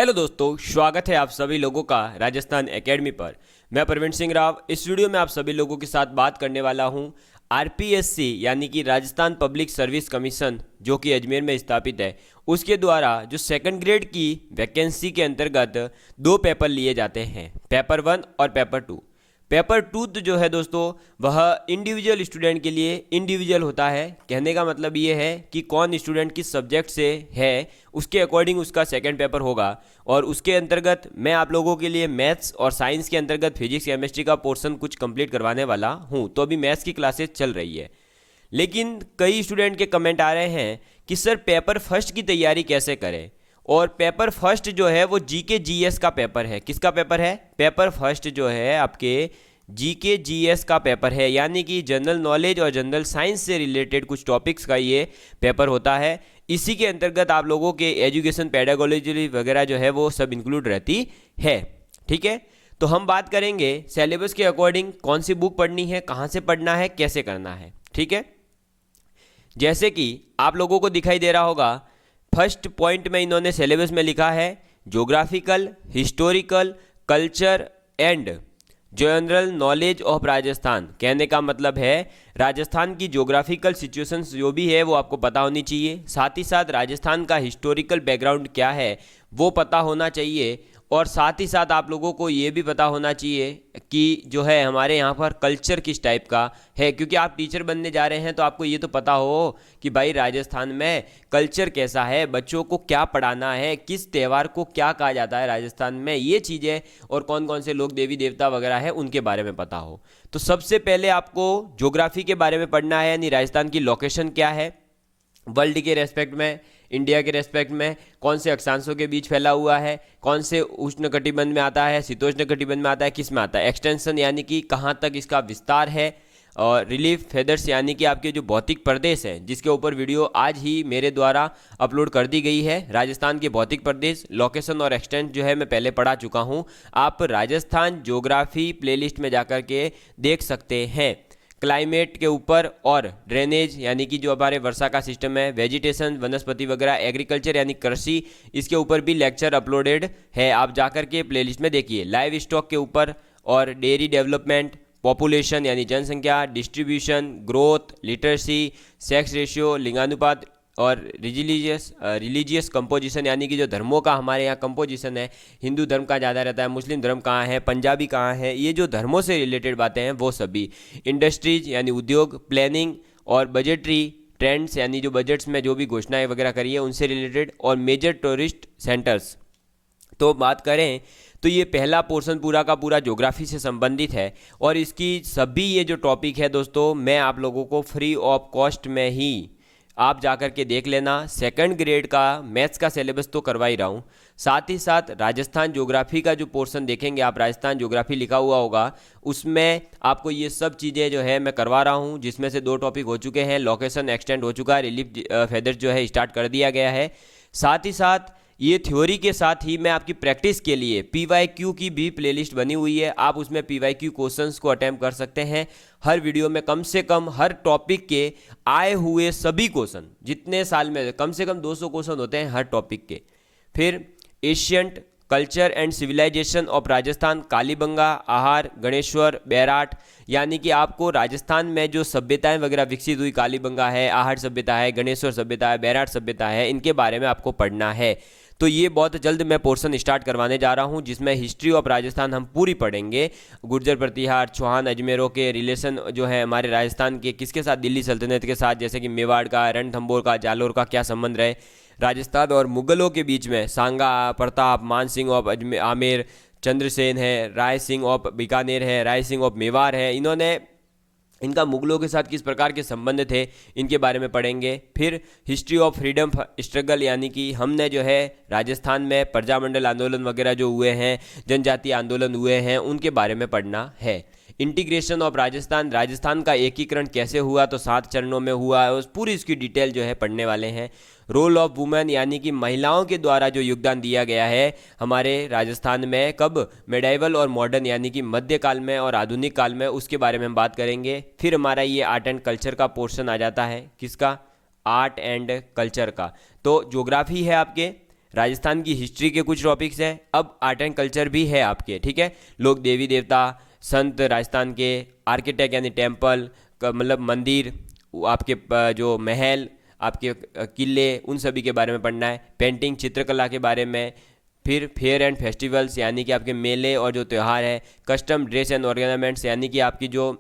Hello दोस्तों, स्वागत है आप सभी लोगों का राजस्थान एकेडमी पर। मैं प्रवीण सिंह राव। इस वीडियो में आप सभी लोगों के साथ बात करने वाला हूं आरपीएससी यानी कि राजस्थान पब्लिक सर्विस कमीशन, जो कि अजमेर में स्थापित है, उसके द्वारा जो सेकंड ग्रेड की वैकेंसी के अंतर्गत दो पेपर लिए जाते हैं, पेपर 1 और पेपर 2। पेपर 2 जो है दोस्तों, वह इंडिविजुअल स्टूडेंट के लिए इंडिविजुअल होता है। कहने का मतलब ये है कि कौन स्टूडेंट किस सब्जेक्ट से है उसके अकॉर्डिंग उसका सेकंड पेपर होगा। और उसके अंतर्गत मैं आप लोगों के लिए मैथ्स और साइंस के अंतर्गत फिजिक्स केमिस्ट्री का पोर्शन कुछ कंप्लीट करवाने वाला हूँ। तो अभी मैथ्स की क्लासेस चल रही है, लेकिन कई स्टूडेंट के कमेंट आ रहे हैं कि सर पेपर फर्स्ट की तैयारी कैसे करें। और पेपर फर्स्ट जो है वो जीके जीएस का पेपर है। किसका पेपर है? पेपर फर्स्ट जो है आपके जीके जीएस का पेपर है, यानी कि जनरल नॉलेज और जनरल साइंस से रिलेटेड कुछ टॉपिक्स का ये पेपर होता है। इसी के अंतर्गत आप लोगों के एजुकेशन पेडागोलॉजी वगैरह जो है वो सब इंक्लूड रहती है। ठीक है, तो हम बात करेंगे सिलेबस के अकॉर्डिंग कौन सी बुक पढ़नी है, कहाँ से पढ़ना है, कैसे करना है। ठीक है, जैसे कि आप लोगों को दिखाई दे रहा होगा, फर्स्ट पॉइंट में इन्होंने सिलेबस में लिखा है geographical, historical, culture and general knowledge of Rajasthan. कहने का मतलब है राजस्थान की ज्योग्राफिकल सिचुएशंस जो भी है वो आपको पता होनी चाहिए। साथ ही साथ राजस्थान का हिस्टोरिकल बैकग्राउंड क्या है वो पता होना चाहिए। और साथ ही साथ आप लोगों को ये भी पता होना चाहिए कि जो है हमारे यहाँ पर कल्चर किस टाइप का है, क्योंकि आप टीचर बनने जा रहे हैं तो आपको ये तो पता हो कि भाई राजस्थान में कल्चर कैसा है, बच्चों को क्या पढ़ाना है, किस त्यौहार को क्या कहा जाता है राजस्थान में, ये चीज़ें, और कौन कौन से लोग देवी देवता वगैरह है उनके बारे में पता हो। तो सबसे पहले आपको ज्योग्राफी के बारे में पढ़ना है, यानी राजस्थान की लोकेशन क्या है, वर्ल्ड के रेस्पेक्ट में, इंडिया के रेस्पेक्ट में कौन से अक्षांशों के बीच फैला हुआ है, कौन से उष्ण कटिबंध में आता है, शीतोष्ण कटिबंध में आता है, किस में आता है, एक्सटेंशन यानी कि कहाँ तक इसका विस्तार है, और रिलीफ फेदर्स यानी कि आपके जो भौतिक प्रदेश हैं, जिसके ऊपर वीडियो आज ही मेरे द्वारा अपलोड कर दी गई है। राजस्थान के भौतिक प्रदेश, लोकेशन और एक्सटेंट जो है मैं पहले पढ़ा चुका हूँ। आप राजस्थान ज्योग्राफी प्लेलिस्ट में जाकर के देख सकते हैं। क्लाइमेट के ऊपर और ड्रेनेज यानी कि जो हमारे वर्षा का सिस्टम है, वेजिटेशन, वनस्पति वगैरह, एग्रीकल्चर यानी कृषि, इसके ऊपर भी लेक्चर अपलोडेड है, आप जाकर के प्लेलिस्ट में देखिए। लाइव स्टॉक के ऊपर और डेयरी डेवलपमेंट, पॉपुलेशन यानी जनसंख्या, distribution, growth, literacy, sex ratio, लिंगानुपात, और रिलीजियस कंपोजिशन यानी कि जो धर्मों का हमारे यहाँ कंपोजिशन है, हिंदू धर्म का ज़्यादा रहता है, मुस्लिम धर्म कहाँ है, पंजाबी कहाँ है, ये जो धर्मों से रिलेटेड बातें हैं वो सभी। इंडस्ट्रीज यानी उद्योग, प्लानिंग और बजटरी ट्रेंड्स यानी जो बजट्स में जो भी घोषणाएं वगैरह करी है उनसे रिलेटेड, और मेजर टूरिस्ट सेंटर्स। तो बात करें तो ये पहला पोर्शन पूरा का पूरा ज्योग्राफी से संबंधित है, और इसकी सभी ये जो टॉपिक है दोस्तों मैं आप लोगों को फ्री ऑफ कॉस्ट में ही आप जाकर के देख लेना। सेकंड ग्रेड का मैथ्स का सिलेबस तो करवा ही रहा हूँ, साथ ही साथ राजस्थान ज्योग्राफी का जो पोर्शन देखेंगे आप, राजस्थान ज्योग्राफी लिखा हुआ होगा, उसमें आपको ये सब चीज़ें जो है मैं करवा रहा हूँ, जिसमें से 2 टॉपिक हो चुके हैं, लोकेशन एक्सटेंड हो चुका है, रिलीफ फेदर्स जो है स्टार्ट कर दिया गया है। साथ ही साथ ये थ्योरी के साथ ही मैं आपकी प्रैक्टिस के लिए पीवाईक्यू की भी प्लेलिस्ट बनी हुई है, आप उसमें पीवाईक्यू क्वेश्चंस को अटेम्प्ट कर सकते हैं। हर वीडियो में कम से कम हर टॉपिक के आए हुए सभी क्वेश्चन, जितने साल में कम से कम 200 क्वेश्चन होते हैं हर टॉपिक के। फिर ancient culture and civilization of Rajasthan, Kalibangan, Ahar, Ganeshwar, Bairat, यानी कि आपको राजस्थान में जो सभ्यताएं वगैरह विकसित हुई, कालीबंगा है, आहार सभ्यता है, गणेश्वर सभ्यता है, बैराट सभ्यता है, इनके बारे में आपको पढ़ना है। तो ये बहुत जल्द मैं पोर्शन स्टार्ट करवाने जा रहा हूँ, जिसमें हिस्ट्री ऑफ राजस्थान हम पूरी पढ़ेंगे। गुर्जर प्रतिहार, चौहान, अजमेरों के रिलेशन जो है हमारे राजस्थान के किसके साथ, दिल्ली सल्तनत के साथ, जैसे कि मेवाड़ का, रणथंभौर का, जालोर का क्या संबंध रहे, राजस्थान और मुगलों के बीच में सांगा, प्रताप, मान सिंह ऑफ आमेर, चंद्रसेन है, राय सिंह ऑफ बीकानेर है, राय सिंह ऑफ मेवाड़ है, इन्होंने इनका मुगलों के साथ किस प्रकार के संबंध थे इनके बारे में पढ़ेंगे। फिर हिस्ट्री ऑफ फ्रीडम स्ट्रगल, यानी कि हमने जो है राजस्थान में प्रजामंडल आंदोलन वगैरह जो हुए हैं, जनजातीय आंदोलन हुए हैं, उनके बारे में पढ़ना है। इंटीग्रेशन ऑफ राजस्थान, राजस्थान का एकीकरण कैसे हुआ, तो 7 चरणों में हुआ है, उस पूरी इसकी डिटेल जो है पढ़ने वाले हैं। रोल ऑफ वुमेन, यानी कि महिलाओं के द्वारा जो योगदान दिया गया है हमारे राजस्थान में, कब, मेडाइवल और मॉडर्न यानी कि मध्यकाल में और आधुनिक काल में, उसके बारे में हम बात करेंगे। फिर हमारा ये आर्ट एंड कल्चर का पोर्शन आ जाता है, किसका, आर्ट एंड कल्चर का। तो ज्योग्राफी है आपके, राजस्थान की हिस्ट्री के कुछ टॉपिक्स हैं। अब आर्ट एंड कल्चर भी है आपके, ठीक है। लोक देवी देवता, संत राजस्थान के, आर्किटेक्ट यानी टेम्पल मतलब मंदिर, आपके जो महल, आपके किले, उन सभी के बारे में पढ़ना है। पेंटिंग चित्रकला के बारे में। फिर फेयर एंड फेस्टिवल्स यानी कि आपके मेले और जो त्यौहार है। कस्टम ड्रेस एंड ऑर्गेनामेंट्स यानी कि आपकी जो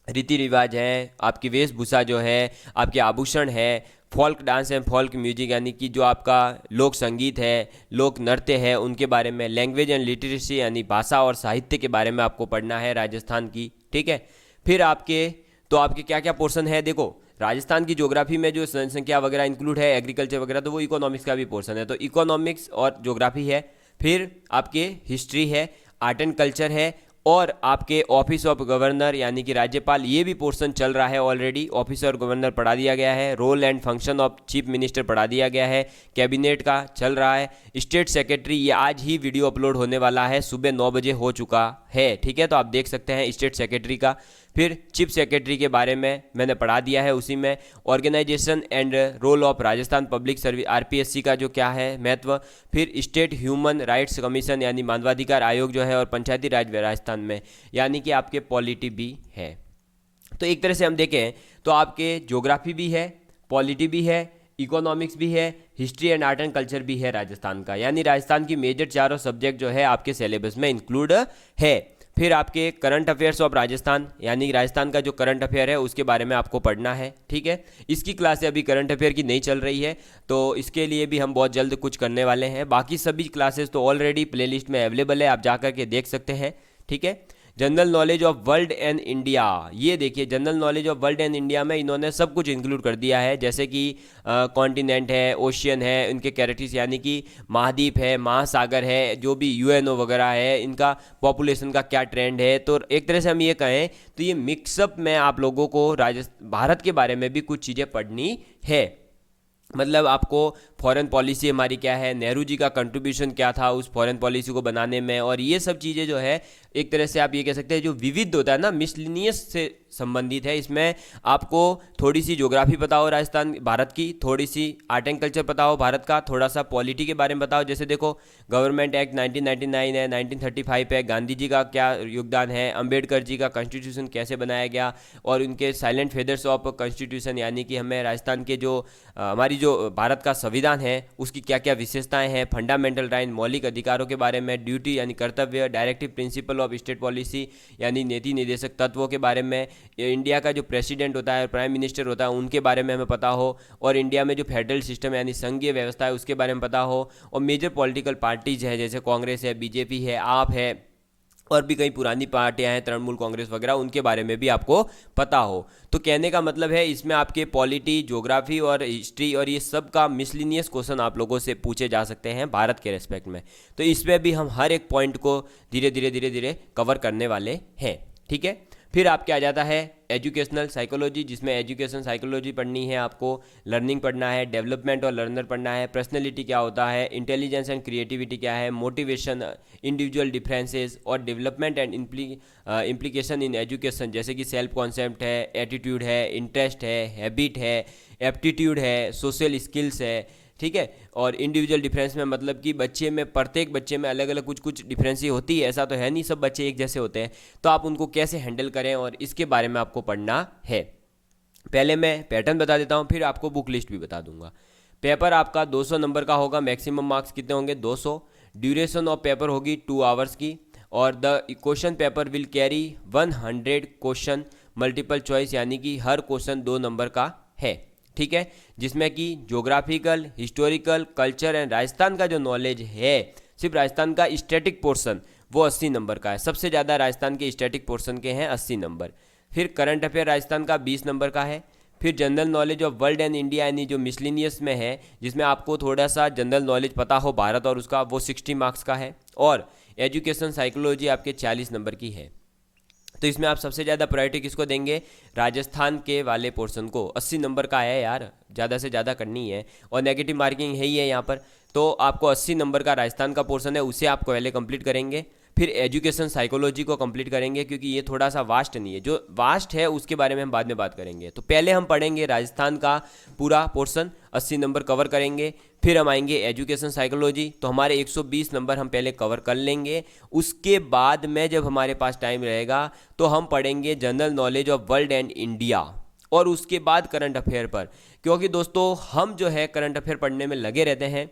रीति रिवाज हैं, आपकी वेशभूषा जो है, आपके आभूषण है। Folk dance and folk music यानी कि जो आपका लोक संगीत है, लोक नृत्य है, उनके बारे में। लैंग्वेज एंड लिटरेसी यानी भाषा और साहित्य के बारे में आपको पढ़ना है राजस्थान की, ठीक है। फिर आपके क्या क्या पोर्शन है, देखो राजस्थान की ज्योग्राफी में जो जनसंख्या वगैरह इंक्लूड है, एग्रीकल्चर वगैरह, तो वो इकोनॉमिक्स का भी पोर्शन है, तो इकोनॉमिक्स और ज्योग्राफी है। फिर आपके हिस्ट्री है, आर्ट एंड कल्चर है, और आपके ऑफिस ऑफ गवर्नर यानी कि राज्यपाल, ये भी पोर्शन चल रहा है ऑलरेडी। ऑफिस ऑफ गवर्नर पढ़ा दिया गया है। Role and function of chief minister पढ़ा दिया गया है। कैबिनेट का चल रहा है। स्टेट सेक्रेटरी, ये आज ही वीडियो अपलोड होने वाला है, सुबह 9 बजे हो चुका है, ठीक है, तो आप देख सकते हैं स्टेट सेक्रेटरी का। फिर चीफ सेक्रेटरी के बारे में मैंने पढ़ा दिया है उसी में। Organisation and role of Rajasthan public service RPSC का जो क्या है महत्व। फिर स्टेट ह्यूमन राइट्स कमीशन यानी मानवाधिकार आयोग जो है, और पंचायती राज राजस्थान में यानी कि आपके पॉलिटी भी है। तो एक तरह से हम देखें तो आपके ज्योग्राफी भी है, पॉलिटी भी है, इकोनॉमिक्स भी है, history and art and culture भी है राजस्थान का, यानी राजस्थान की मेजर चारों सब्जेक्ट जो है आपके सिलेबस में इंक्लूड है। फिर आपके करंट अफेयर्स ऑफ राजस्थान यानी राजस्थान का जो करंट अफेयर है उसके बारे में आपको पढ़ना है, ठीक है। इसकी क्लासें अभी करंट अफेयर की नहीं चल रही है, तो इसके लिए भी हम बहुत जल्द कुछ करने वाले हैं। बाकी सभी क्लासेस तो ऑलरेडी प्लेलिस्ट में अवेलेबल है, आप जा कर के देख सकते हैं, ठीक है। General knowledge of world and India, ये देखिए general knowledge of world and India में इन्होंने सब कुछ इंक्लूड कर दिया है, जैसे कि कॉन्टिनेंट है, ओशियन है, इनके कैरेक्टरिस्टिक्स यानी कि महाद्वीप है, महासागर है, जो भी यूएनओ वगैरह है, इनका पॉपुलेशन का क्या ट्रेंड है। तो एक तरह से हम ये कहें तो ये मिक्सअप में आप लोगों को भारत के बारे में भी कुछ चीज़ें पढ़नी है। मतलब आपको फॉरेन पॉलिसी हमारी क्या है, नेहरू जी का कंट्रीब्यूशन क्या था उस फॉरेन पॉलिसी को बनाने में, और ये सब चीज़ें जो है एक तरह से आप ये कह सकते हैं जो विविध होता है ना, मिसलिनियस से संबंधित है। इसमें आपको थोड़ी सी ज्योग्राफी पता हो राजस्थान भारत की, थोड़ी सी आर्ट एंड कल्चर पता हो भारत का, थोड़ा सा पॉलिटी के बारे में बताओ। जैसे देखो गवर्नमेंट एक्ट 1999 है, 1935 है, गांधी जी का क्या योगदान है, अंबेडकर जी का कॉन्स्टिट्यूशन कैसे बनाया गया, और उनके साइलेंट फेदर्स ऑफ कॉन्स्टिट्यूशन यानी कि हमें राजस्थान के जो हमारी जो भारत का संविधान है उसकी क्या क्या विशेषताएं हैं, फंडामेंटल राइट मौलिक अधिकारों के बारे में, ड्यूटी यानी कर्तव्य, directive principle of state policy यानी नीति निर्देशक तत्वों के बारे में, इंडिया का जो प्रेसिडेंट होता है, प्राइम मिनिस्टर होता है, उनके बारे में हमें पता हो, और इंडिया में जो फेडरल सिस्टम यानी संघीय व्यवस्था है उसके बारे में पता हो, और मेजर पॉलिटिकल पार्टीज है जैसे कांग्रेस है, बीजेपी है, आप है, और भी कई पुरानी पार्टियां हैं, तृणमूल कांग्रेस वगैरह, उनके बारे में भी आपको पता हो। तो कहने का मतलब है इसमें आपके पॉलिटी, ज्योग्राफी और हिस्ट्री और ये सब का मिसलिनियस क्वेश्चन आप लोगों से पूछे जा सकते हैं भारत के रेस्पेक्ट में। तो इसमें भी हम हर एक पॉइंट को धीरे धीरे कवर करने वाले हैं, ठीक है। फिर आपके आ जाता है एजुकेशनल साइकोलॉजी, जिसमें एजुकेशन साइकोलॉजी पढ़नी है आपको, लर्निंग पढ़ना है, डेवलपमेंट और लर्नर पढ़ना है, पर्सनैलिटी क्या होता है, इंटेलिजेंस एंड क्रिएटिविटी क्या है, मोटिवेशन, इंडिविजुअल डिफरेंसेस और development and implication in education, जैसे कि सेल्फ कॉन्सेप्ट है, एटीट्यूड है, इंटरेस्ट है, हैबिट है, एप्टीट्यूड है, सोशल स्किल्स है, ठीक है। और इंडिविजुअल डिफरेंस में मतलब कि बच्चे में, प्रत्येक बच्चे में अलग अलग कुछ कुछ डिफरेंस होती है, ऐसा तो है नहीं सब बच्चे एक जैसे होते हैं, तो आप उनको कैसे हैंडल करें और इसके बारे में आपको पढ़ना है। पहले मैं पैटर्न बता देता हूँ, फिर आपको बुक लिस्ट भी बता दूंगा। पेपर आपका 200 नंबर का होगा, मैक्सिमम मार्क्स कितने होंगे 200। ड्यूरेशन ऑफ पेपर होगी 2 आवर्स की, और the question paper will carry 100 question multiple choice, यानी कि हर क्वेश्चन 2 नंबर का है, ठीक है। जिसमें कि geographical, historical, culture and Rajasthan का जो नॉलेज है, सिर्फ राजस्थान का स्टैटिक पोर्शन वो 80 नंबर का है, सबसे ज़्यादा राजस्थान के स्टैटिक पोर्शन के हैं 80 नंबर। फिर करंट अफेयर राजस्थान का 20 नंबर का है। फिर general knowledge of world and India यानी जो मिसलिनियस में है, जिसमें आपको थोड़ा सा जनरल नॉलेज पता हो भारत और उसका, वो 60 मार्क्स का है। और एजुकेशन साइकोलॉजी आपके 40 नंबर की है। तो इसमें आप सबसे ज़्यादा प्रायोरिटी किसको देंगे, राजस्थान के वाले पोर्शन को। 80 नंबर का है यार, ज़्यादा से ज़्यादा करनी है, और नेगेटिव मार्किंग है ही है यहाँ पर, तो आपको 80 नंबर का राजस्थान का पोर्शन है, उसे आप पहले कंप्लीट करेंगे। फिर एजुकेशन साइकोलॉजी को कंप्लीट करेंगे, क्योंकि ये थोड़ा सा वास्ट नहीं है, जो वास्ट है उसके बारे में हम बाद में बात करेंगे। तो पहले हम पढ़ेंगे राजस्थान का पूरा पोर्शन, 80 नंबर कवर करेंगे। फिर हम आएंगे एजुकेशन साइकोलॉजी, तो हमारे 120 नंबर हम पहले कवर कर लेंगे। उसके बाद में जब हमारे पास टाइम रहेगा तो हम पढ़ेंगे general knowledge of world and India, और उसके बाद करंट अफेयर पर, क्योंकि दोस्तों हम जो है करंट अफेयर पढ़ने में लगे रहते हैं।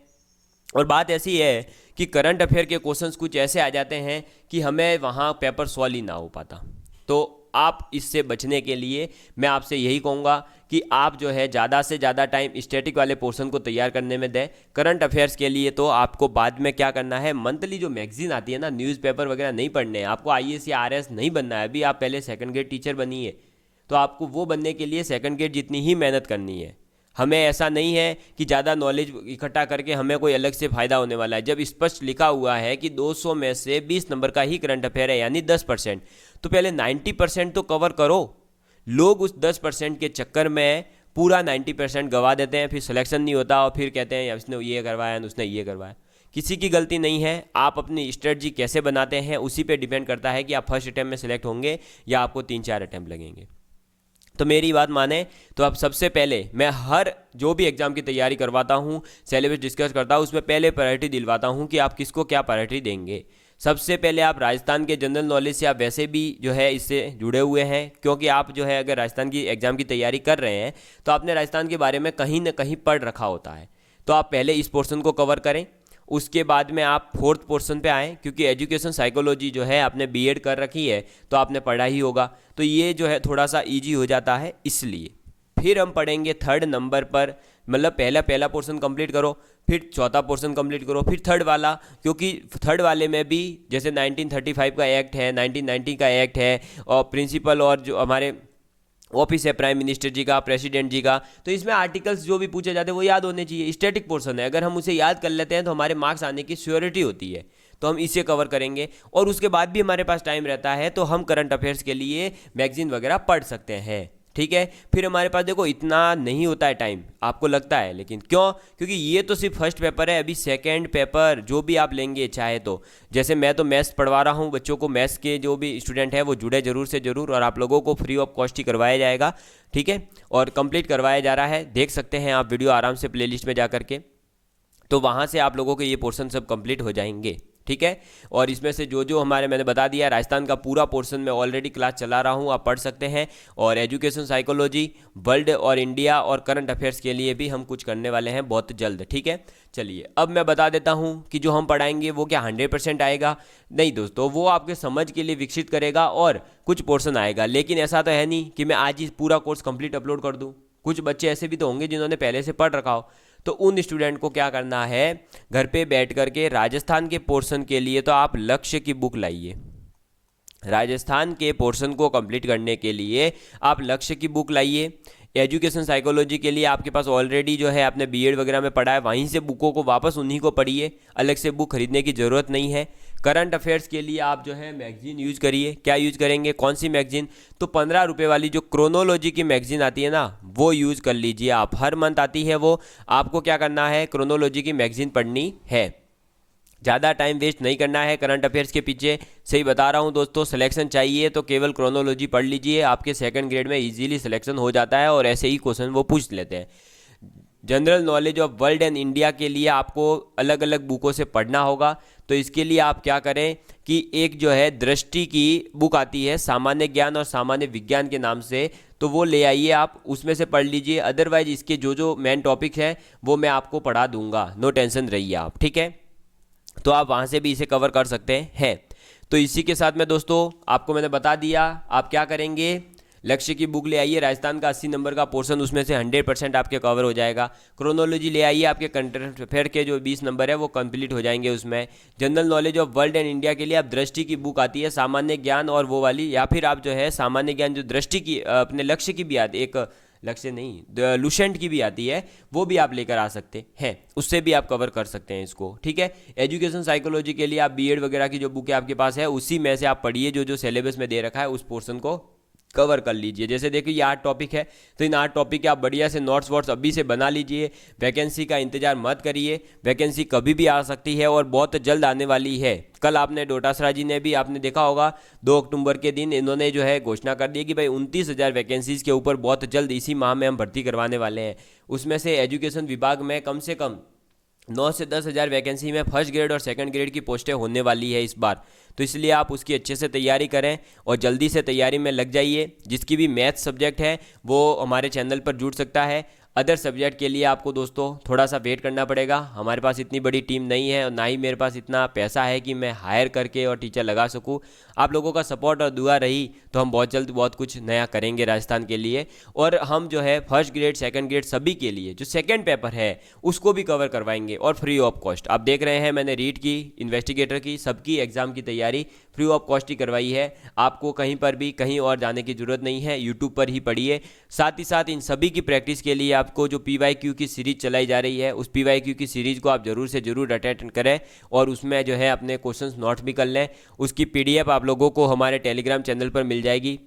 और बात ऐसी है कि करंट अफेयर के क्वेश्चंस कुछ ऐसे आ जाते हैं कि हमें वहाँ पेपर सॉल्व ही ना हो पाता। तो आप इससे बचने के लिए मैं आपसे यही कहूँगा कि आप जो है ज़्यादा से ज़्यादा टाइम स्टैटिक वाले पोर्शन को तैयार करने में दें। करंट अफेयर्स के लिए तो आपको बाद में क्या करना है, मंथली जो मैगजीन आती है ना, न्यूज़पेपर वगैरह नहीं पढ़ने हैं आपको, IAS या RS नहीं बनना है। अभी आप पहले सेकंड ग्रेड टीचर बनिए, तो आपको वो बनने के लिए सेकंड ग्रेड जितनी ही मेहनत करनी है। हमें ऐसा नहीं है कि ज़्यादा नॉलेज इकट्ठा करके हमें कोई अलग से फ़ायदा होने वाला है। जब स्पष्ट लिखा हुआ है कि 200 में से 20 नंबर का ही करंट अफेयर है, यानी 10%, तो पहले 90% तो कवर करो। लोग उस 10% के चक्कर में पूरा 90% गवा देते हैं, फिर सिलेक्शन नहीं होता और फिर कहते हैं इसने ये करवाया उसने ये करवाया। किसी की गलती नहीं है, आप अपनी स्ट्रेटजी कैसे बनाते हैं उसी पे डिपेंड करता है कि आप फर्स्ट अटैम्प्ट में सिलेक्ट होंगे या आपको 3-4 अटैम्प्ट लगेंगे। तो मेरी बात माने तो आप सबसे पहले, मैं हर जो भी एग्ज़ाम की तैयारी करवाता हूँ, सिलेबस डिस्कस करता हूँ, उसमें पहले प्रायोरिटी दिलवाता हूँ कि आप किसको क्या प्रायोरिटी देंगे। सबसे पहले आप राजस्थान के जनरल नॉलेज से आप वैसे भी जो है इससे जुड़े हुए हैं, क्योंकि आप जो है अगर राजस्थान की एग्ज़ाम की तैयारी कर रहे हैं तो आपने राजस्थान के बारे में कहीं ना कहीं पढ़ रखा होता है। तो आप पहले इस पोर्शन को कवर करें, उसके बाद में आप फोर्थ पोर्शन पे आएँ, क्योंकि एजुकेशन साइकोलॉजी जो है आपने बीएड कर रखी है तो आपने पढ़ा ही होगा, तो ये जो है थोड़ा सा इजी हो जाता है इसलिए। फिर हम पढ़ेंगे थर्ड नंबर पर, मतलब पहला पोर्शन कंप्लीट करो, फिर चौथा पोर्शन कंप्लीट करो, फिर थर्ड वाला, क्योंकि थर्ड वाले में भी जैसे 1935 का एक्ट है, 1990 का एक्ट है, और प्रिंसिपल और जो हमारे ऑफिस है प्राइम मिनिस्टर जी का, प्रेसिडेंट जी का, तो इसमें आर्टिकल्स जो भी पूछे जाते हैं वो याद होने चाहिए। स्टैटिक पोर्शन है, अगर हम उसे याद कर लेते हैं तो हमारे मार्क्स आने की श्योरिटी होती है, तो हम इसे कवर करेंगे। और उसके बाद भी हमारे पास टाइम रहता है तो हम करंट अफेयर्स के लिए मैगजीन वगैरह पढ़ सकते हैं, ठीक है। फिर हमारे पास देखो इतना नहीं होता है टाइम, आपको लगता है, लेकिन क्यों? क्योंकि ये तो सिर्फ फर्स्ट पेपर है, अभी सेकंड पेपर जो भी आप लेंगे चाहे तो, जैसे मैं तो मैथ्स पढ़वा रहा हूँ बच्चों को, मैथ्स के जो भी स्टूडेंट है वो जुड़े जरूर से जरूर, और आप लोगों को फ्री ऑफ कॉस्ट ही करवाया जाएगा, ठीक है, और कंप्लीट करवाया जा रहा है। देख सकते हैं आप वीडियो आराम से प्लेलिस्ट में जा करके, तो वहाँ से आप लोगों के ये पोर्शन सब कंप्लीट हो जाएंगे, ठीक है। और इसमें से जो जो हमारे मैंने बता दिया, राजस्थान का पूरा पोर्शन में ऑलरेडी क्लास चला रहा हूँ, आप पढ़ सकते हैं। और एजुकेशन साइकोलॉजी, वर्ल्ड और इंडिया और करंट अफेयर्स के लिए भी हम कुछ करने वाले हैं बहुत जल्द, ठीक है। चलिए अब मैं बता देता हूँ कि जो हम पढ़ाएंगे वो क्या 100% आएगा? नहीं दोस्तों, वो आपके समझ के लिए विकसित करेगा और कुछ पोर्शन आएगा, लेकिन ऐसा तो है नहीं कि मैं आज ही पूरा कोर्स कंप्लीट अपलोड कर दूँ। कुछ बच्चे ऐसे भी तो होंगे जिन्होंने पहले से पढ़ रखा हो, तो उन स्टूडेंट को क्या करना है, घर पे बैठ करके राजस्थान के पोर्शन के लिए तो आप लक्ष्य की बुक लाइए। राजस्थान के पोर्शन को कंप्लीट करने के लिए आप लक्ष्य की बुक लाइए। एजुकेशन साइकोलॉजी के लिए आपके पास ऑलरेडी जो है आपने बीएड वगैरह में पढ़ा है, वहीं से बुकों को वापस उन्हीं को पढ़िए, अलग से बुक खरीदने की ज़रूरत नहीं है। करंट अफेयर्स के लिए आप जो है मैगजीन यूज करिए। क्या यूज करेंगे? कौन सी मैगजीन? तो 15 रुपये वाली जो क्रोनोलॉजी की मैगजीन आती है ना, वो यूज़ कर लीजिए आप। हर मंथ आती है वो, आपको क्या करना है, क्रोनोलॉजी की मैगजीन पढ़नी है। ज़्यादा टाइम वेस्ट नहीं करना है करंट अफेयर्स के पीछे, सही बता रहा हूँ दोस्तों। सिलेक्शन चाहिए तो केवल क्रोनोलॉजी पढ़ लीजिए, आपके सेकंड ग्रेड में इजीली सिलेक्शन हो जाता है और ऐसे ही क्वेश्चन वो पूछ लेते हैं। General knowledge of world and India के लिए आपको अलग अलग बुकों से पढ़ना होगा, तो इसके लिए आप क्या करें कि एक जो है दृष्टि की बुक आती है, सामान्य ज्ञान और सामान्य विज्ञान के नाम से, तो वो ले आइए आप, उसमें से पढ़ लीजिए। अदरवाइज इसके जो जो मेन टॉपिक है वो मैं आपको पढ़ा दूंगा, नो टेंशन रहिए आप, ठीक है। तो आप वहाँ से भी इसे कवर कर सकते हैं। तो इसी के साथ में दोस्तों आपको मैंने बता दिया, आप क्या करेंगे, लक्ष्य की बुक ले आइए, राजस्थान का 80 नंबर का पोर्शन, उसमें से 100% आपके कवर हो जाएगा। क्रोनोलॉजी ले आइए, आपके करंट अफेयर के जो 20 नंबर है वो कंप्लीट हो जाएंगे उसमें। General knowledge of world and India के लिए आप दृष्टि की बुक आती है, सामान्य ज्ञान और वो वाली, या फिर आप जो है सामान्य ज्ञान जो दृष्टि की अपने लक्ष्य की भी आती है, एक लक्ष्य नहीं लुसेंट की भी आती है, वो भी आप लेकर आ सकते हैं, उससे भी आप कवर कर सकते हैं इसको, ठीक है। एजुकेशन साइकोलॉजी के लिए आप बीएड वगैरह की जो बुक है आपके पास है, उसी में से आप पढ़िए, जो जो सिलेबस में दे रखा है उस पोर्शन को कवर कर लीजिए। जैसे देखिए ये 8 टॉपिक है, तो इन 8 टॉपिक के आप बढ़िया से नोट्स वोट्स अभी से बना लीजिए। वैकेंसी का इंतजार मत करिए, वैकेंसी कभी भी आ सकती है और बहुत जल्द आने वाली है। कल आपने डोटासरा जी ने भी आपने देखा होगा 2 अक्टूबर के दिन इन्होंने जो है घोषणा कर दी कि भाई 29,000 वैकेंसीज़ के ऊपर बहुत जल्द इसी माह में हम भर्ती करवाने वाले हैं। उसमें से एजुकेशन विभाग में कम से कम 9 से 10,000 वैकेंसी में फर्स्ट ग्रेड और सेकंड ग्रेड की पोस्टें होने वाली है इस बार। तो इसलिए आप उसकी अच्छे से तैयारी करें और जल्दी से तैयारी में लग जाइए। जिसकी भी मैथ सब्जेक्ट है वो हमारे चैनल पर जुड़ सकता है। अदर सब्जेक्ट के लिए आपको दोस्तों थोड़ा सा वेट करना पड़ेगा। हमारे पास इतनी बड़ी टीम नहीं है और ना ही मेरे पास इतना पैसा है कि मैं हायर करके और टीचर लगा सकूं। आप लोगों का सपोर्ट और दुआ रही तो हम बहुत जल्द बहुत कुछ नया करेंगे राजस्थान के लिए। और हम जो है फर्स्ट ग्रेड सेकंड ग्रेड सभी के लिए जो सेकंड पेपर है उसको भी कवर करवाएंगे और फ्री ऑफ कॉस्ट। आप देख रहे हैं मैंने रीट की, इन्वेस्टिगेटर की, सबकी एग्जाम की तैयारी फ्री ऑफ कॉस्ट ही करवाई है। आपको कहीं पर भी कहीं और जाने की जरूरत नहीं है, यूट्यूब पर ही पढ़िए। साथ ही साथ इन सभी की प्रैक्टिस के लिए आपको जो PYQ की सीरीज चलाई जा रही है उस PYQ की सीरीज को आप जरूर से जरूर अटेंड करें और उसमें जो है अपने क्वेश्चंस नोट भी कर लें। उसकी PDF आप लोगों को हमारे टेलीग्राम चैनल पर मिल जाएगी।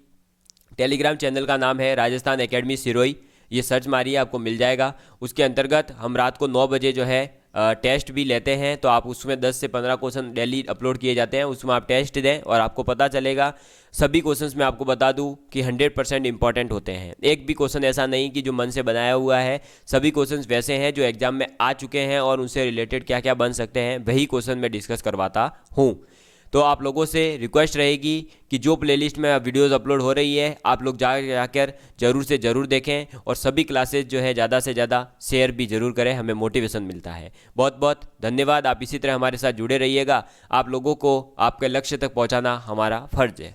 टेलीग्राम चैनल का नाम है राजस्थान एकेडमी सिरोही, ये सर्च मारिए आपको मिल जाएगा। उसके अंतर्गत हम रात को 9 बजे जो है टेस्ट भी लेते हैं, तो आप उसमें 10 से 15 क्वेश्चन डेली अपलोड किए जाते हैं, उसमें आप टेस्ट दें और आपको पता चलेगा। सभी क्वेश्चंस में आपको बता दूं कि 100% इंपॉर्टेंट होते हैं। एक भी क्वेश्चन ऐसा नहीं कि जो मन से बनाया हुआ है, सभी क्वेश्चंस वैसे हैं जो एग्जाम में आ चुके हैं और उनसे रिलेटेड क्या क्या बन सकते हैं वही क्वेश्चन मैं डिस्कस करवाता हूँ। तो आप लोगों से रिक्वेस्ट रहेगी कि जो प्लेलिस्ट में वीडियोस अपलोड हो रही है आप लोग जाकर जरूर से ज़रूर देखें और सभी क्लासेस जो है ज़्यादा से ज़्यादा शेयर भी ज़रूर करें, हमें मोटिवेशन मिलता है। बहुत बहुत धन्यवाद। आप इसी तरह हमारे साथ जुड़े रहिएगा। आप लोगों को आपके लक्ष्य तक पहुंचाना हमारा फर्ज है।